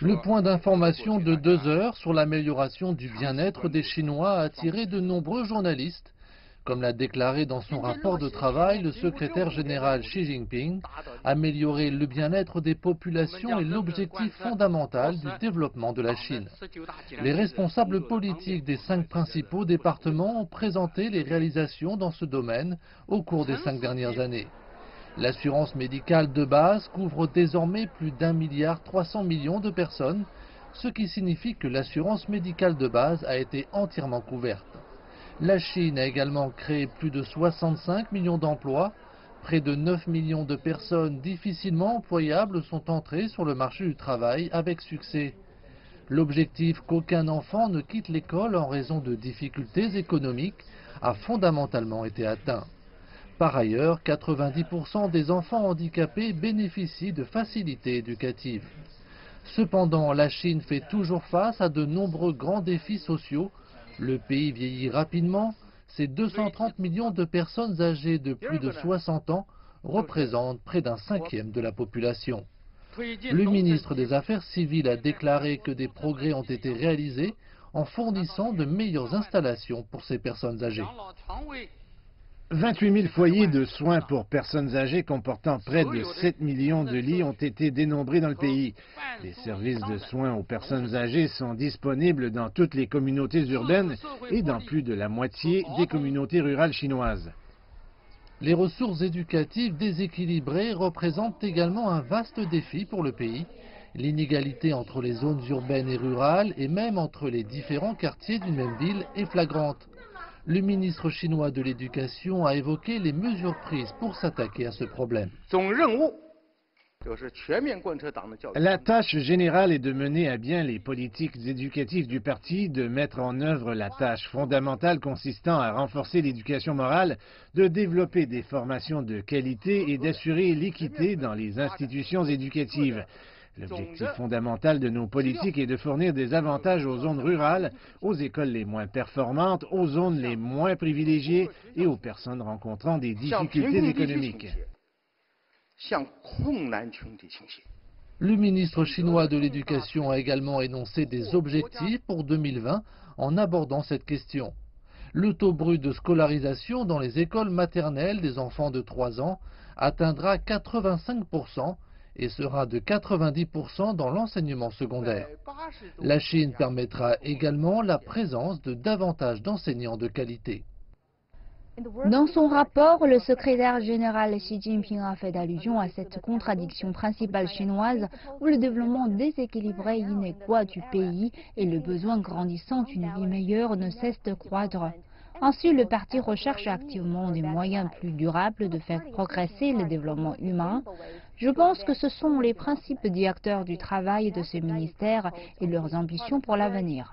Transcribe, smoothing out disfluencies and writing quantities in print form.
Le point d'information de 2 heures sur l'amélioration du bien-être des Chinois a attiré de nombreux journalistes. Comme l'a déclaré dans son rapport de travail le secrétaire général Xi Jinping, améliorer le bien-être des populations est l'objectif fondamental du développement de la Chine. Les responsables politiques des 5 principaux départements ont présenté les réalisations dans ce domaine au cours des 5 dernières années. L'assurance médicale de base couvre désormais plus d'1,3 milliard de personnes, ce qui signifie que l'assurance médicale de base a été entièrement couverte. La Chine a également créé plus de 65 millions d'emplois. Près de 9 millions de personnes difficilement employables sont entrées sur le marché du travail avec succès. L'objectif qu'aucun enfant ne quitte l'école en raison de difficultés économiques a fondamentalement été atteint. Par ailleurs, 90% des enfants handicapés bénéficient de facilités éducatives. Cependant, la Chine fait toujours face à de nombreux grands défis sociaux. Le pays vieillit rapidement. Ces 230 millions de personnes âgées de plus de 60 ans représentent près d'un cinquième de la population. Le ministre des Affaires civiles a déclaré que des progrès ont été réalisés en fournissant de meilleures installations pour ces personnes âgées. 28 000 foyers de soins pour personnes âgées comportant près de 7 millions de lits ont été dénombrés dans le pays. Les services de soins aux personnes âgées sont disponibles dans toutes les communautés urbaines et dans plus de la moitié des communautés rurales chinoises. Les ressources éducatives déséquilibrées représentent également un vaste défi pour le pays. L'inégalité entre les zones urbaines et rurales et même entre les différents quartiers d'une même ville est flagrante. Le ministre chinois de l'Éducation a évoqué les mesures prises pour s'attaquer à ce problème. La tâche générale est de mener à bien les politiques éducatives du parti, de mettre en œuvre la tâche fondamentale consistant à renforcer l'éducation morale, de développer des formations de qualité et d'assurer l'équité dans les institutions éducatives. L'objectif fondamental de nos politiques est de fournir des avantages aux zones rurales, aux écoles les moins performantes, aux zones les moins privilégiées et aux personnes rencontrant des difficultés économiques. Le ministre chinois de l'Éducation a également énoncé des objectifs pour 2020 en abordant cette question. Le taux brut de scolarisation dans les écoles maternelles des enfants de 3 ans atteindra 85% et sera de 90% dans l'enseignement secondaire. La Chine permettra également la présence de davantage d'enseignants de qualité. Dans son rapport, le secrétaire général Xi Jinping a fait allusion à cette contradiction principale chinoise où le développement déséquilibré et inégal du pays et le besoin grandissant d'une vie meilleure ne cessent de croître. Ainsi, le parti recherche activement des moyens plus durables de faire progresser le développement humain. Je pense que ce sont les principes directeurs du travail de ce ministère et leurs ambitions pour l'avenir.